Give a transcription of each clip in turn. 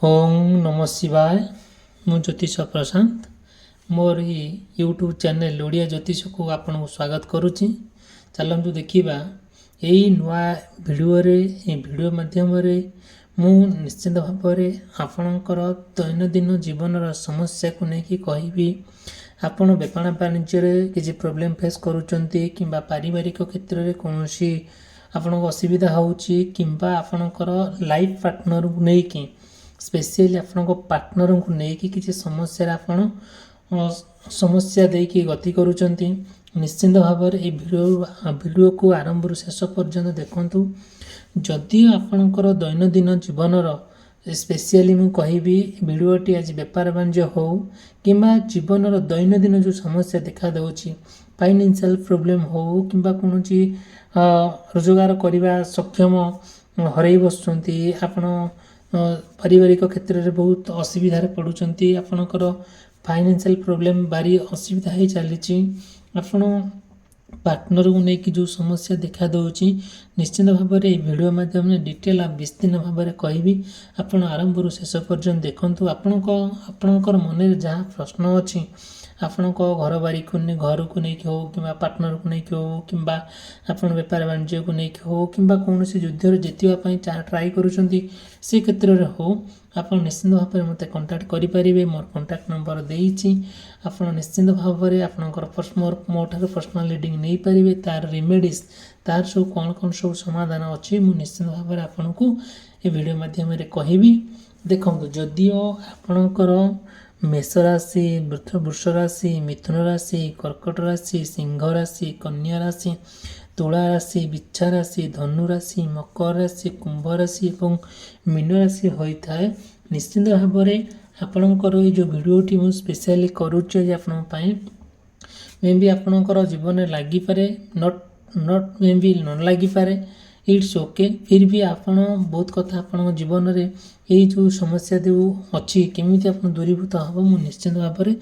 ओम नमः शिवाय। मु ज्योतिष प्रशांत मोर यूट्यूब चैनल ओडिया ज्योतिष को आपन को स्वागत करुच्ची। चलतु देखा यही नुआ भिडियो माध्यम मु निश्चित भाव में आपणकर दैनंदिन जीवन समस्या को लेकिन कहि आपण बेपार वाणिज्य किसी प्रोब्लेम फेस करुँच कि पारिवारिक क्षेत्र में कौन आपण असुविधा होची किंबा आपणकर लाइफ पार्टनर को लेकिन स्पेशली आपण पार्टनर को लेकिन किसी समस्या आपण समस्या देकी गति करुँच। निश्चित भाव में ये वीडियो को आरंभ शेष पर्यंत देखु। जदि आपणकर दैनंदिन जीवनर स्पेशली मु कहि वीडियोटी आज बेपार वाणिज्य हो कि जीवनर दैनंदिन जो समस्या देखा दूची फाइनेंशियल प्रोब्लेम हो कि कौन रोजगार करने सक्षम हरई बसुँच आपण पारिवारिक क्षेत्र में बहुत असुविधा पड़ुंट आपणकर फाइनेंशियल प्रोब्लेम बारी असुविधा हो चली आपण पार्टनर को लेकिन जो समस्या देखा दूची निश्चित भाव में वीडियो माध्यम डिटेल विस्तीर्ण भाव में कहि आपण आरंभ शेष पर्यंत देखु। आपणकर मन जहाँ प्रश्न अच्छी आपण घर बारी को घर को लेकिन हो कि पार्टनर को लेकिन हो कि आपण बेपार वाणिज्य को लेकिन हो कि कौन युद्ध जीतवाई ट्राए करुँच से क्षेत्र में हो आप निश्चित भाव में मत कंटाक्ट करेंगे। मोर कंटाक्ट नंबर देती आप निश्चित भाव में आपंकर मोठार पर्सनाल रिडिंग नहीं पारे तार रेमेडीज तार सब कौन कौन सब समाधान अच्छी मु निश्चित भाव में आपन को ये वीडियो माध्यम कहि। देखो जदिओ आपणकर मेष राशि वृष राशि मिथुन राशि कर्कट राशि सिंह राशि कन्या राशि तुला राशि बिच्छा राशि धनु राशि मकर राशि कुंभ राशि और मीन राशि होता है निश्चित भाव में आपणकर ये जो वीडियोटी मुझे स्पेशली करुच्चे आपंपाई मे बी आपणकर जीवन लगिपे नट मे बी न लगिपे इट्स ओके फिर भी आपण बहुत कथा आपण जीवन में यही जो समस्या जो अच्छी केमी आप दूरीभूत हम मुझे निश्चित भाव में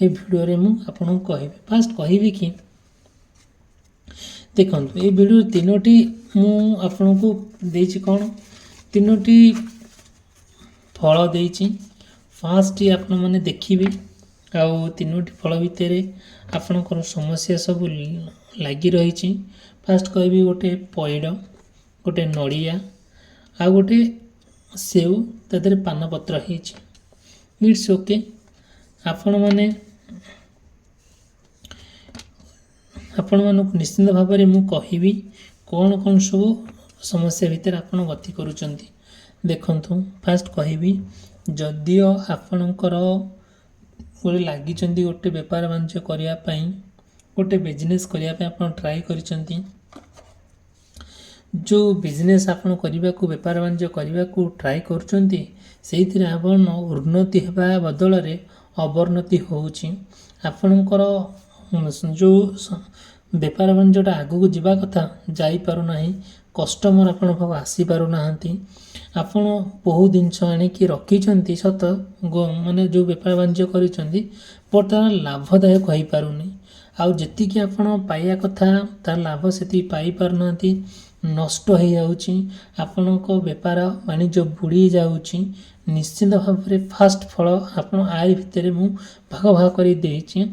ये वीडियो मुझे कहि फास्ट कहि कि देखो ये वीडियो तीनोटी मुझे को देछि कौन तीनोटी फल देछि फास्ट आपण मैंने देखिए आउ तीनोटी फल भितर आपणकर समस्या सब लगी रही। फास्ट कहि गोटे पैड गोटे नड़िया आ गोटे सेव तादर पानपत्र इट्स ओके आपण मैंने निश्चित भाव में मुझे कहि कौन कौन सब समस्या भितर आप गति करुँच। देखु फास्ट कहि जदिओ आपणकर गोटे लगी गोटे बेपार वाणिज्य करने गोटे बिजनेस करने आप ट्राए कर जो बिजनेस आपन करने को बेपार वाणिज्य करने को ट्राए कर आपन उन्नति होगा बदल में अवनति होपणकर जो बेपार वाणिज्यटा आगू जावा कथा जापना कस्टमर आपण पाक आसीपारना आपण बहुत जिनस आणिकी रखी सत माने जो बेपार वाणिज्य कर तार लाभदायक हो पारुनी आउ जी आपण पाइया कथा तार लाभ से पाई पारना नष्ट हो जाउची आपण बेपार वाणिज्य बुड़ी जाउची। निश्चित भाव में फास्ट फल आप आय भितर मु भाग भाग कर देछि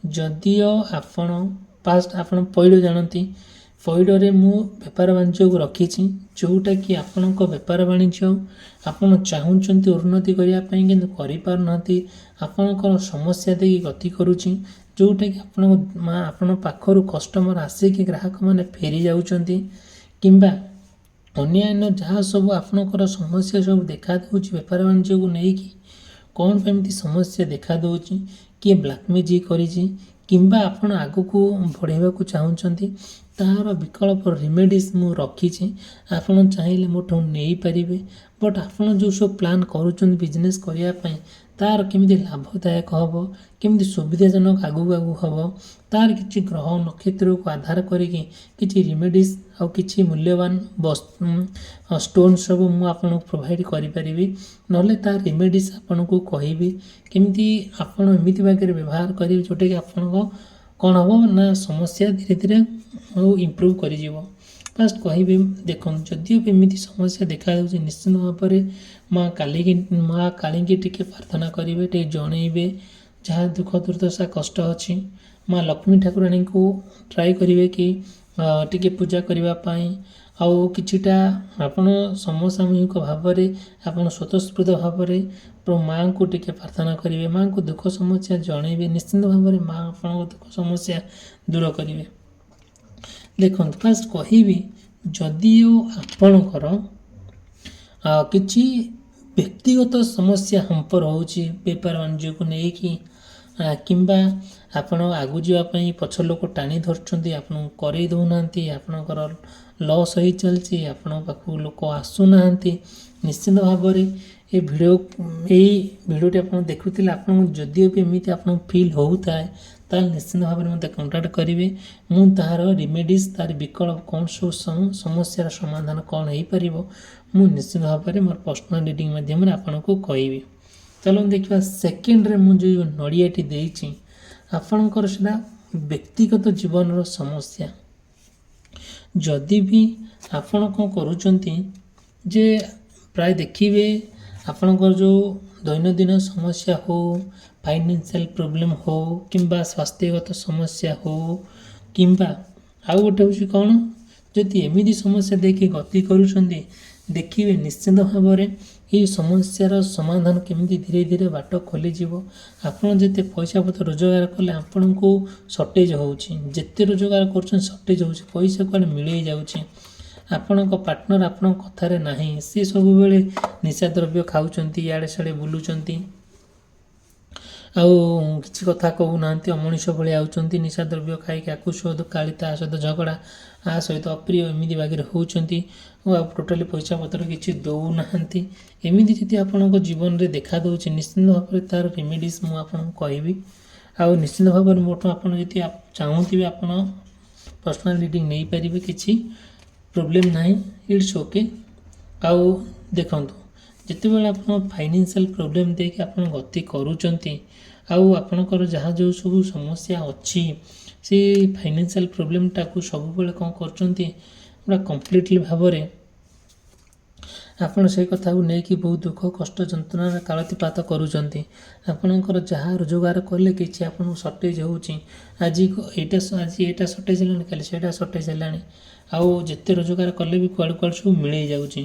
जदिओ आपण फास्ट आप पैड जानती पैडरे मु बेपार वाणिज्य को रखी जोटा कि आपण बेपार वाणिज्य आपड़ चाहूँच उन्नति करने कि आपणकर समस्या देखिए गति करुँची जोटा कि आपण पाखर कस्टमर आसिक ग्राहक मैंने फेरी जाउचंती किंबा अन्य जहाँ सब आपणकर समस्या सब देखा दूची बेपार वाणिज्य को लेकिन कौन एमती समस्या देखा दूची किए ब्लैकमेजिक करी किंबा आपण आगु को बढ़ेवा को चाहूँच तार विकल्प रेमेडीज मु रखी आपड़ चाहिए मोठू नहीं पारे बट आपड़ जो सब प्लान करुँच बिजनेस करने तार केमी लाभदायक हम केमी सुविधाजनक आगू आगू हम तार किसी ग्रह नक्षत्र को आधार करके रेमेडीज आउ कि मूल्यवान वस्तु स्टोन सब मुझे प्रोवाइड करें ना तार रेमेडीज आपन को कहि केमी आपड़ एमती भाग व्यवहार करेंगे जोटा कि आपण कौन हम ना समस्या धीरे धीरे इम्प्रूव कर ଫାଷ୍ଟ କହିବେ ଦେଖନ୍ତୁ ଯଦିଓ ବି ଏମିତି ସମସ୍ୟା ଦେଖାଯାଉଛି ନିଶ୍ଚିନ୍ତ ଭାବରେ ମା କାଳୀକି ଟିକେ ପ୍ରାର୍ଥନା କରିବେ, ଟିକେ ଜଣେଇବେ ଯାହା ଦୁଃଖ ଦୁର୍ଦ୍ଦଶା କଷ୍ଟ ଅଛି। ମା ଲକ୍ଷ୍ମୀ ଠାକୁରାଣୀଙ୍କୁ ଟ୍ରାଏ କରିବେ କି ଟିକେ ପୂଜା କରିବା ପାଇଁ। ଆଉ କିଛିଟା ଆପଣ ସମସାମୂହିକ ଭାବରେ ଆପଣ ସ୍ୱତଃସ୍ଫୂର୍ତ୍ତ ଭାବରେ ମାଆଙ୍କୁ ଟିକେ ପ୍ରାର୍ଥନା କରିବେ, ମାଆଙ୍କୁ ଦୁଃଖ ସମସ୍ୟା ଜଣେଇବେ। ନିଶ୍ଚିନ୍ତ ଭାବରେ ମା ଆପଣଙ୍କ ଦୁଃଖ ସମସ୍ୟା ଦୂର କରିବେ। ଦେଖନ୍ତୁ ଫାଷ୍ଟ କହିବି ଯଦିଓ ଆପଣଙ୍କର କିଛି ବ୍ୟକ୍ତିଗତ ସମସ୍ୟା ହମ୍ପ ରହୁଛି ବେପାର ବାଣିଜ୍ୟକୁ ନେଇକି, କିମ୍ବା ଆପଣ ଆଗକୁ ଯିବା ପାଇଁ ପଛ ଲୋକ ଟାଣି ଧରୁଛନ୍ତି, ଆପଣଙ୍କୁ କରେଇ ଦେଉନାହାନ୍ତି, ଆପଣଙ୍କର ଲସ୍ ହେଇ ଚାଲିଛି, ଆପଣଙ୍କ ପାଖକୁ ଲୋକ ଆସୁନାହାନ୍ତି। ନିଶ୍ଚିନ୍ତ ଭାବରେ ଏଇ ଭିଡ଼ିଓଟି ଆପଣ ଦେଖୁଥିଲେ ଆପଣଙ୍କୁ ଯଦିଓ ବି ଏମିତି ଆପଣଙ୍କୁ ଫିଲ୍ ହେଉଥାଏ ତାହେଲେ ନିଶ୍ଚିନ୍ତ ଭାବରେ ମୋତେ କଣ୍ଟାକ୍ଟ କରିବେ। ମୁଁ ତାହାର ରିମେଡ଼ିଜ୍, ତାର ବିକଳ୍ପ କ'ଣ ସବୁ ସମସ୍ୟାର ସମାଧାନ କ'ଣ ହେଇପାରିବ ମୁଁ ନିଶ୍ଚିନ୍ତ ଭାବରେ ମୋର ପର୍ସନାଲ ରିଡ଼ିଂ ମାଧ୍ୟମରେ ଆପଣଙ୍କୁ କହିବି। ଚାଲନ୍ତୁ ଦେଖିବା ସେକେଣ୍ଡରେ ମୁଁ ଯେଉଁ ନଡ଼ିଆଟି ଦେଇଛି ଆପଣଙ୍କର ସେଟା ବ୍ୟକ୍ତିଗତ ଜୀବନର ସମସ୍ୟା। ଯଦି ବି ଆପଣ କ'ଣ କରୁଛନ୍ତି ଯେ ପ୍ରାୟ ଦେଖିବେ ଆପଣଙ୍କର ଯେଉଁ ଦୈନନ୍ଦିନ ସମସ୍ୟା ହେଉ, ଫାଇନାନ୍ସିଆଲ ପ୍ରୋବ୍ଲେମ୍ ହେଉ, କିମ୍ବା ସ୍ୱାସ୍ଥ୍ୟଗତ ସମସ୍ୟା ହେଉ, କିମ୍ବା ଆଉ ଗୋଟେ ହେଉଛି କ'ଣ, ଯଦି ଏମିତି ସମସ୍ୟା ଦେଇକି ଗତି କରୁଛନ୍ତି ଦେଖିବେ ନିଶ୍ଚିନ୍ତ ଭାବରେ ଏହି ସମସ୍ୟାର ସମାଧାନ କେମିତି ଧୀରେ ଧୀରେ ବାଟ ଖୋଲିଯିବ। ଆପଣ ଯେତେ ପଇସା ପତ୍ର ରୋଜଗାର କଲେ ଆପଣଙ୍କୁ ସର୍ଟେଜ୍ ହେଉଛି, ଯେତେ ରୋଜଗାର କରୁଛନ୍ତି ସର୍ଟେଜ୍ ହେଉଛି, ପଇସା କୁଆଡ଼େ ମିଳେଇ ଯାଉଛି। ଆପଣଙ୍କ ପାର୍ଟନର ଆପଣଙ୍କ କଥାରେ ନାହିଁ, ସେ ସବୁବେଳେ ନିଶା ଦ୍ରବ୍ୟ ଖାଉଛନ୍ତି, ଇଆଡ଼େ ସିଆଡ଼େ ବୁଲୁଛନ୍ତି, ଆଉ କିଛି କଥା କହୁନାହାନ୍ତି, ଅମଣିଷ ଭଳି ଆଉଛନ୍ତି, ନିଶା ଦ୍ରବ୍ୟ ଖାଇକି ଆକୁ ସହିତ କାଳି ତା ସହିତ ଝଗଡ଼ା, ଆ ସହିତ ଅପ୍ରିୟ, ଏମିତି ବାଗରେ ହେଉଛନ୍ତି ଆଉ ଟୋଟାଲି ପଇସା ପତ୍ର କିଛି ଦେଉନାହାନ୍ତି। ଏମିତି ଯଦି ଆପଣଙ୍କ ଜୀବନରେ ଦେଖା ଦେଉଛି ନିଶ୍ଚିନ୍ତ ଭାବରେ ତା'ର ରେମିଡ଼ିଜ୍ ମୁଁ ଆପଣଙ୍କୁ କହିବି। ଆଉ ନିଶ୍ଚିନ୍ତ ଭାବରେ ମୋଠୁ ଆପଣ ଯଦି ଚାହୁଁଥିବେ ଆପଣ ପର୍ସନାଲ ରିଡ଼ିଂ ନେଇପାରିବେ, କିଛି ପ୍ରୋବ୍ଲେମ୍ ନାହିଁ, ଇଟ୍ସ ଓକେ। ଆଉ ଦେଖନ୍ତୁ ଯେତେବେଳେ ଆପଣ ଫାଇନାନ୍ସିଆଲ ପ୍ରୋବ୍ଲେମ୍ ଦେଇକି ଆପଣ ଗତି କରୁଛନ୍ତି ଆଉ ଆପଣଙ୍କର ଯାହା ଯେଉଁ ସବୁ ସମସ୍ୟା ଅଛି ସେ ଫାଇନାନ୍ସିଆଲ ପ୍ରୋବ୍ଲେମ୍ଟାକୁ ସବୁବେଳେ କ'ଣ କରୁଛନ୍ତି ପୁରା କମ୍ପ୍ଲିଟଲି ଭାବରେ ଆପଣ ସେଇ କଥାକୁ ନେଇକି ବହୁତ ଦୁଃଖ କଷ୍ଟ ଯନ୍ତ୍ରଣାରେ କାଳତିପାତ କରୁଛନ୍ତି। ଆପଣଙ୍କର ଯାହା ରୋଜଗାର କଲେ କିଛି ଆପଣଙ୍କୁ ସର୍ଟେଜ୍ ହେଉଛି, ଆଜି ଏଇଟା ସର୍ଟେଜ୍ ହେଲାଣି, କାଲି ସେଇଟା ସର୍ଟେଜ୍ ହେଲାଣି, ଆଉ ଯେତେ ରୋଜଗାର କଲେ ବି କୁଆଡ଼ୁ କୁଆଡ଼ୁ ସବୁ ମିଳେଇ ଯାଉଛି।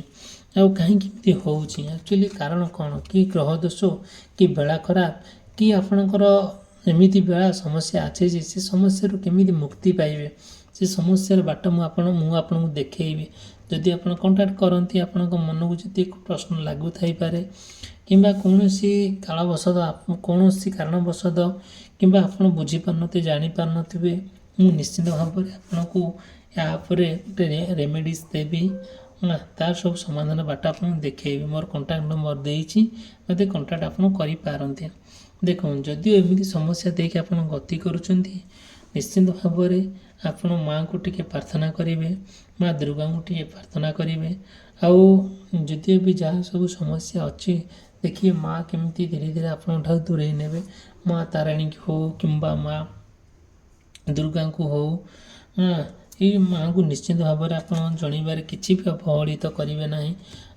ଆଉ କାହିଁକି ଏମିତି ହେଉଛି ଆକ୍ଚୁଆଲି କାରଣ କ'ଣ, କି ଗ୍ରହ ଦୋଷ, କି ବେଳା ଖରାପ, କି ଆପଣଙ୍କର ଏମିତି ବେଳା ସମସ୍ୟା ଅଛି ଯେ ସେ ସମସ୍ୟାରୁ କେମିତି ମୁକ୍ତି ପାଇବେ ସେ ସମସ୍ୟାର ବାଟ ମୁଁ ଆପଣଙ୍କୁ ଦେଖେଇବି। ଯଦି ଆପଣ କଣ୍ଟାକ୍ଟ କରନ୍ତି ଆପଣଙ୍କ ମନକୁ ଯଦି ପ୍ରଶ୍ନ ଲାଗୁଥାଇପାରେ କିମ୍ବା କୌଣସି କାରଣବଶତଃ କିମ୍ବା ଆପଣ ବୁଝିପାରୁନଥିବେ, ଜାଣିପାରୁନଥିବେ, ମୁଁ ନିଶ୍ଚିତ ଭାବରେ ଆପଣଙ୍କୁ ୟା ଉପରେ ଗୋଟେ ରେମେଡ଼ିଜ୍ ଦେବି, ତାର ସବୁ ସମାଧାନ ବାଟ ଆପଣଙ୍କୁ ଦେଖେଇବି। ମୋର କଣ୍ଟାକ୍ଟ ନମ୍ବର ଦେଇଛି, ମୋତେ କଣ୍ଟାକ୍ଟ ଆପଣ କରିପାରନ୍ତି। ଦେଖନ୍ତୁ ଯଦିଓ ଏମିତି ସମସ୍ୟା ଦେଇକି ଆପଣ ଗତି କରୁଛନ୍ତି ନିଶ୍ଚିନ୍ତ ଭାବରେ ଆପଣ ମାଆଙ୍କୁ ଟିକେ ପ୍ରାର୍ଥନା କରିବେ, ମା ଦୁର୍ଗାଙ୍କୁ ଟିକେ ପ୍ରାର୍ଥନା କରିବେ। ଆଉ ଯଦିଓ ବି ଯାହା ସବୁ ସମସ୍ୟା ଅଛି ଦେଖିବେ ମା କେମିତି ଧୀରେ ଧୀରେ ଆପଣଙ୍କ ଠାରୁ ଦୂରେଇ ନେବେ। ମା ତାରିଣୀଙ୍କୁ ହଉ କିମ୍ବା ମା ଦୁର୍ଗାଙ୍କୁ ହଉ, ଏଇ ମାଆଙ୍କୁ ନିଶ୍ଚିନ୍ତ ଭାବରେ ଆପଣ ଜଣେଇବାରେ କିଛି ବି ଅବହେଳିତ କରିବେ ନାହିଁ।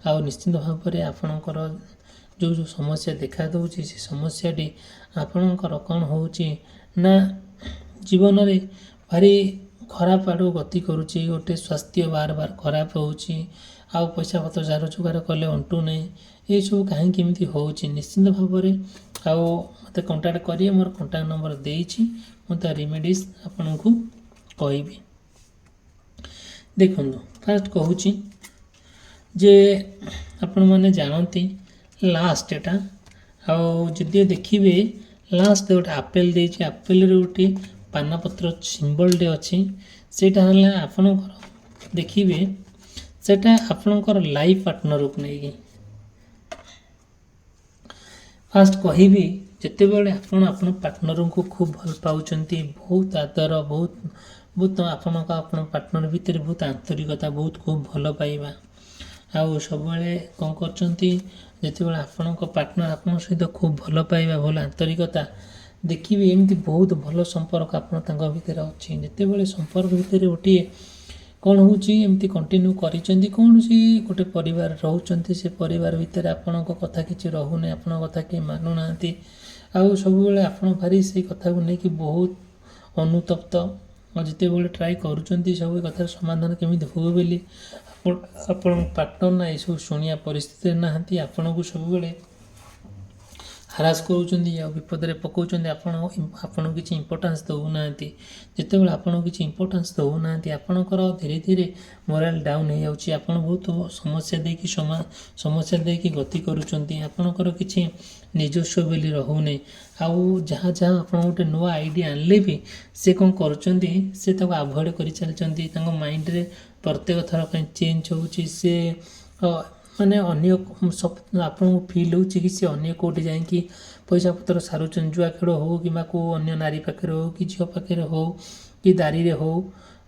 ଆଉ ନିଶ୍ଚିନ୍ତ ଭାବରେ ଆପଣଙ୍କର ଯେଉଁ ସମସ୍ୟା ଦେଖା ଦେଉଛି ସେ ସମସ୍ୟାଟି ଆପଣଙ୍କର କ'ଣ ହେଉଛି ନା ଜୀବନରେ ଭାରି ଖରାପ ଆଡ଼କୁ ଗତି କରୁଛି, ଗୋଟେ ସ୍ୱାସ୍ଥ୍ୟ ବାର ଖରାପ ହେଉଛି, ଆଉ ପଇସା ପତ୍ର ଯାହା ରୋଜଗାର କଲେ ଅଣ୍ଟୁ ନାହିଁ, ଏସବୁ କାହିଁକି ଏମିତି ହେଉଛି ନିଶ୍ଚିନ୍ତ ଭାବରେ ଆଉ ମୋତେ କଣ୍ଟାକ୍ଟ କରିବେ। ମୋର କଣ୍ଟାକ୍ଟ ନମ୍ବର ଦେଇଛି, ମୁଁ ତା ରେମେଡ଼ିଜ୍ ଆପଣଙ୍କୁ କହିବି। ଦେଖନ୍ତୁ ଫାଷ୍ଟ କହୁଛି ଯେ ଆପଣମାନେ ଜାଣନ୍ତି ଲାଷ୍ଟ ଏଟା, ଆଉ ଯଦିଓ ଦେଖିବେ ଲାଷ୍ଟ ଗୋଟେ ଆପେଲ୍ ଦେଇଛି, ଆପେଲରେ ଗୋଟେ ପାନପତ୍ର ସିମ୍ବଲଟେ ଅଛି, ସେଇଟା ହେଲା ଆପଣଙ୍କର ଦେଖିବେ ସେଇଟା ଆପଣଙ୍କର ଲାଇଫ୍ ପାର୍ଟନରକୁ ନେଇକି। ଫାଷ୍ଟ କହିବି ଯେତେବେଳେ ଆପଣ ପାର୍ଟନରଙ୍କୁ ଖୁବ୍ ଭଲ ପାଉଛନ୍ତି, ବହୁତ ଆଦର, ବହୁତ ଆପଣଙ୍କ ପାର୍ଟନର ଭିତରେ ବହୁତ ଆନ୍ତରିକତା, ବହୁତ ଖୁବ୍ ଭଲ ପାଇବା, ଆଉ ସବୁବେଳେ କ'ଣ କରୁଛନ୍ତି ଯେତେବେଳେ ଆପଣଙ୍କ ପାର୍ଟନର ଆପଣଙ୍କ ସହିତ ଖୁବ୍ ଭଲ ପାଇବା, ଭଲ ଆନ୍ତରିକତା ଦେଖିବେ, ଏମିତି ବହୁତ ଭଲ ସମ୍ପର୍କ ଆପଣ ତାଙ୍କ ଭିତରେ ଅଛି। ଯେତେବେଳେ ସମ୍ପର୍କ ଭିତରେ ଗୋଟିଏ କ'ଣ ହେଉଛି ଏମିତି କଣ୍ଟିନ୍ୟୁ କରିଛନ୍ତି କୌଣସି ଗୋଟେ ପରିବାର ରହୁଛନ୍ତି ସେ ପରିବାର ଭିତରେ ଆପଣଙ୍କ କଥା କିଛି ରହୁନି ଆପଣଙ୍କ କଥା କେହି ମାନୁନାହାନ୍ତି ଆଉ ସବୁବେଳେ ଆପଣ ଭାରି ସେଇ କଥାକୁ ନେଇକି ବହୁତ ଅନୁତପ୍ତ ଆଉ ଯେତେବେଳେ ଟ୍ରାଏ କରୁଛନ୍ତି ସବୁ କଥାର ସମାଧାନ କେମିତି ହୁଏ ବୋଲି ଆପଣଙ୍କ ପାର୍ଟନର ନା ଏସବୁ ଶୁଣିବା ପରିସ୍ଥିତିରେ ନାହାନ୍ତି ଆପଣଙ୍କୁ ସବୁବେଳେ ହ୍ରାସ କରୁଛନ୍ତି ଆଉ ବିପଦରେ ପକାଉଛନ୍ତି ଆପଣଙ୍କୁ କିଛି ଇମ୍ପୋର୍ଟାନ୍ସ ଦେଉନାହାନ୍ତି ଯେତେବେଳେ ଆପଣଙ୍କୁ କିଛି ଇମ୍ପୋର୍ଟାନ୍ସ ଦେଉନାହାନ୍ତି ଆପଣଙ୍କର ଧୀରେ ଧୀରେ ମୋରାଲ ଡାଉନ୍ ହେଇଯାଉଛି ଆପଣ ବହୁତ ସମସ୍ୟା ଦେଇକି ଗତି କରୁଛନ୍ତି ଆପଣଙ୍କର କିଛି ନିଜସ୍ୱ ବୋଲି ରହୁନି ଆଉ ଯାହା ଆପଣ ଗୋଟେ ନୂଆ ଆଇଡ଼ିଆ ଆଣିଲେ ବି ସେ କ'ଣ କରୁଛନ୍ତି ସେ ତାକୁ ଆଭଏଡ଼ କରିଚାଲିଛନ୍ତି ତାଙ୍କ ମାଇଣ୍ଡରେ ପ୍ରତ୍ୟେକ ଥର ପାଇଁ ଚେଞ୍ଜ ହେଉଛି ସେ ମାନେ ଅନ୍ୟ ଆପଣଙ୍କୁ ଫିଲ୍ ହେଉଛି କି ସେ ଅନ୍ୟ କେଉଁଠି ଯାଇକି ପଇସା ପତ୍ର ସାରୁଛନ୍ତି ଜୁଆ ଖେଳ ହେଉ କିମ୍ବା କେଉଁ ଅନ୍ୟ ନାରୀ ପାଖରେ ହେଉ କି ଝିଅ ପାଖରେ ହେଉ କି ଦାରିରେ ହେଉ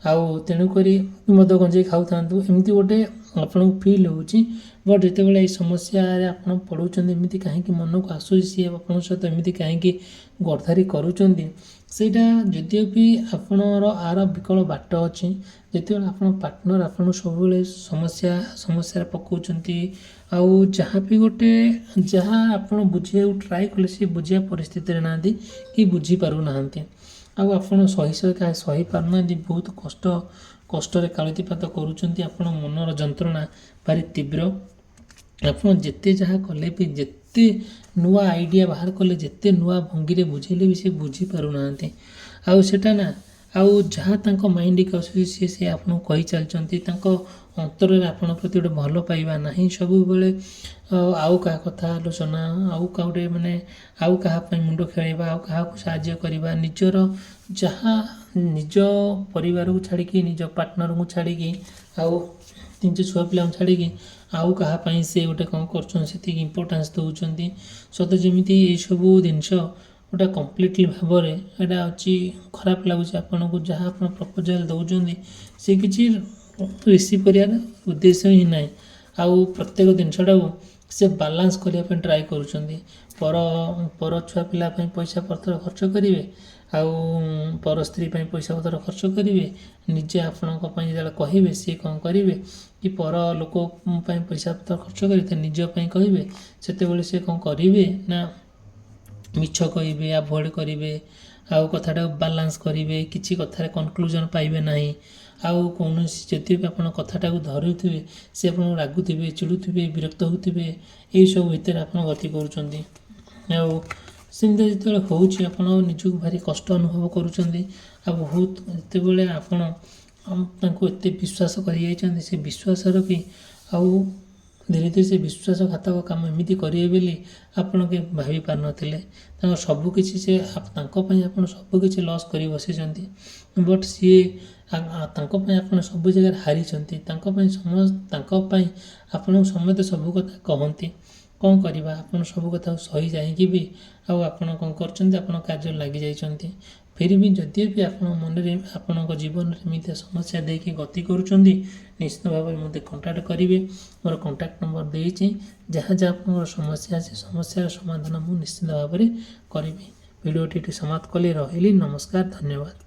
ଆଉ ତେଣୁକରି ମଦ ଗଞ୍ଜେଇ ଖାଉଥାନ୍ତୁ ଏମିତି ଗୋଟେ ଆପଣଙ୍କୁ ଫିଲ୍ ହେଉଛି ବଟ୍ ଯେତେବେଳେ ଏଇ ସମସ୍ୟାରେ ଆପଣ ପଢ଼ୁଛନ୍ତି ଏମିତି କାହିଁକି ମନକୁ ଆସୁଛି ସିଏ ଆପଣଙ୍କ ସହିତ ଏମିତି କାହିଁକି ଗର୍ଦାରି କରୁଛନ୍ତି ସେଇଟା ଯଦିଓ ବି ଆପଣଙ୍କର ଆର ବିକଳ ବାଟ ଅଛି ଯେତେବେଳେ ଆପଣ ପାର୍ଟନର ଆପଣଙ୍କୁ ସବୁବେଳେ ସମସ୍ୟାରେ ପକାଉଛନ୍ତି ଆଉ ଯାହା ଆପଣ ବୁଝିବାକୁ ଟ୍ରାଏ କଲେ ସେ ବୁଝିବା ପରିସ୍ଥିତିରେ ନାହାନ୍ତି କି ବୁଝିପାରୁନାହାନ୍ତି ଆଉ ଆପଣ ସହି ପାରୁନାହାନ୍ତି ବହୁତ କଷ୍ଟରେ କାଳତିପାତ କରୁଛନ୍ତି ଆପଣ ମନର ଯନ୍ତ୍ରଣା ଭାରି ତୀବ୍ର ଆପଣ ଯେତେ ଯାହା କଲେ ବି ଯେତେ ନୂଆ ଆଇଡ଼ିଆ ବାହାର କଲେ ଯେତେ ନୂଆ ଭଙ୍ଗୀରେ ବୁଝେଇଲେ ବି ସେ ବୁଝିପାରୁନାହାନ୍ତି ଆଉ ସେଟା ନା ଆଉ ଯାହା ତାଙ୍କ ମାଇଣ୍ଡକୁ ଆସୁଛି ସେ ଆପଣଙ୍କୁ କହିଚାଲିଛନ୍ତି ତାଙ୍କ ଅନ୍ତରରେ ଆପଣଙ୍କ ପ୍ରତି ଗୋଟେ ଭଲ ପାଇବା ନାହିଁ ସବୁବେଳେ ଆଉ କାହା କଥା ଆଲୋଚନା ଆଉ ଆଉ କାହା ପାଇଁ ମୁଣ୍ଡ ଖେଳାଇବା ଆଉ କାହାକୁ ସାହାଯ୍ୟ କରିବା ନିଜ ପରିବାରକୁ ଛାଡ଼ିକି ନିଜ ପାର୍ଟନରକୁ ଛାଡ଼ିକି ଆଉ ନିଜ ଛୁଆ ପିଲାଙ୍କୁ ଛାଡ଼ିକି ଆଉ କାହା ପାଇଁ ସେ ଗୋଟେ କ'ଣ କରୁଛନ୍ତି ସେତିକି ଇମ୍ପୋର୍ଟାନ୍ସ ଦେଉଛନ୍ତି ସତ ଯେମିତି ଏଇସବୁ ଜିନିଷ ଗୋଟେ କମ୍ପ୍ଲିଟଲି ଭାବରେ ଏଇଟା ହେଉଛି ଖରାପ ଲାଗୁଛି ଆପଣଙ୍କୁ ଯାହା ଆପଣ ପ୍ରପୋଜାଲ୍ ଦେଉଛନ୍ତି ସେ କିଛି ରିସିଭ୍ କରିବାର ଉଦ୍ଦେଶ୍ୟ ହିଁ ନାହିଁ ଆଉ ପ୍ରତ୍ୟେକ ଜିନିଷଟାକୁ ସେ ବାଲାନ୍ସ କରିବା ପାଇଁ ଟ୍ରାଏ କରୁଛନ୍ତି ପର ଛୁଆ ପିଲା ପାଇଁ ପଇସା ପତ୍ର ଖର୍ଚ୍ଚ କରିବେ ଆଉ ପର ସ୍ତ୍ରୀ ପାଇଁ ପଇସା ପତ୍ର ଖର୍ଚ୍ଚ କରିବେ ନିଜେ ଆପଣଙ୍କ ପାଇଁ ଯେତେବେଳେ କହିବେ ସିଏ କ'ଣ କରିବେ କି ପର ଲୋକ ପାଇଁ ପଇସା ପତ୍ର ଖର୍ଚ୍ଚ କରିବେ ନିଜ ପାଇଁ କହିବେ ସେତେବେଳେ ସେ କ'ଣ କରିବେ ନା ମିଛ କହିବେ ଆଭଏଡ଼ କରିବେ ଆଉ କଥାଟାକୁ ବାଲାନ୍ସ କରିବେ କିଛି କଥାରେ କନକ୍ଲୁଜନ୍ ପାଇବେ ନାହିଁ ଆଉ କୌଣସି ଯଦି ବି ଆପଣ କଥାଟାକୁ ଧରୁଥିବେ ସେ ଆପଣଙ୍କୁ ରାଗୁଥିବେ ଚିଡ଼ୁଥିବେ ବିରକ୍ତ ହେଉଥିବେ ଏଇସବୁ ଭିତରେ ଆପଣ ଗତି କରୁଛନ୍ତି ଆଉ ସେମିତି ଯେତେବେଳେ ହେଉଛି ଆପଣ ନିଜକୁ ଭାରି କଷ୍ଟ ଅନୁଭବ କରୁଛନ୍ତି ଆଉ ବହୁତ ଯେତେବେଳେ ଆପଣ ତାଙ୍କୁ ଏତେ ବିଶ୍ୱାସ କରିଯାଇଛନ୍ତି ସେ ବିଶ୍ୱାସର ବି ଆଉ ଧୀରେ ଧୀରେ ସେ ବିଶ୍ୱାସଘାତକ କାମ ଏମିତି କରିବେ ବୋଲି ଆପଣ କେବେ ଭାବି ପାରିନଥିଲେ ତାଙ୍କ ପାଇଁ ଆପଣ ସବୁକିଛି ଲସ୍ କରି ବସିଛନ୍ତି ବଟ୍ ସିଏ ତାଙ୍କ ପାଇଁ ଆପଣ ସବୁ ଜାଗାରେ ହାରିଛନ୍ତି ତାଙ୍କ ପାଇଁ ଆପଣଙ୍କୁ ସମସ୍ତେ ସବୁ କଥା କହନ୍ତି କ'ଣ କରିବା ଆପଣ ସବୁ କଥାକୁ ସହି ଯାଇକି ବି ଆଉ ଆପଣ କ'ଣ କରୁଛନ୍ତି ଆପଣ କାର୍ଯ୍ୟରେ ଲାଗିଯାଇଛନ୍ତି ଫିର୍ ବି ଯଦି ବି ଆପଣ ମନରେ ଆପଣଙ୍କ ଜୀବନରେ ଏମିତିଆ ସମସ୍ୟା ଦେଇକି ଗତି କରୁଛନ୍ତି ନିଶ୍ଚିତ ଭାବରେ ମୋତେ କଣ୍ଟାକ୍ଟ କରିବେ ମୋର କଣ୍ଟାକ୍ଟ ନମ୍ବର ଦେଇଛି ଯାହା ଆପଣଙ୍କର ସମସ୍ୟା ଅଛି ସମସ୍ୟାର ସମାଧାନ ମୁଁ ନିଶ୍ଚିତ ଭାବରେ କରିବି ଭିଡ଼ିଓଟି ଏଠି ସମାପ୍ତ କଲି ରହିଲି ନମସ୍କାର ଧନ୍ୟବାଦ।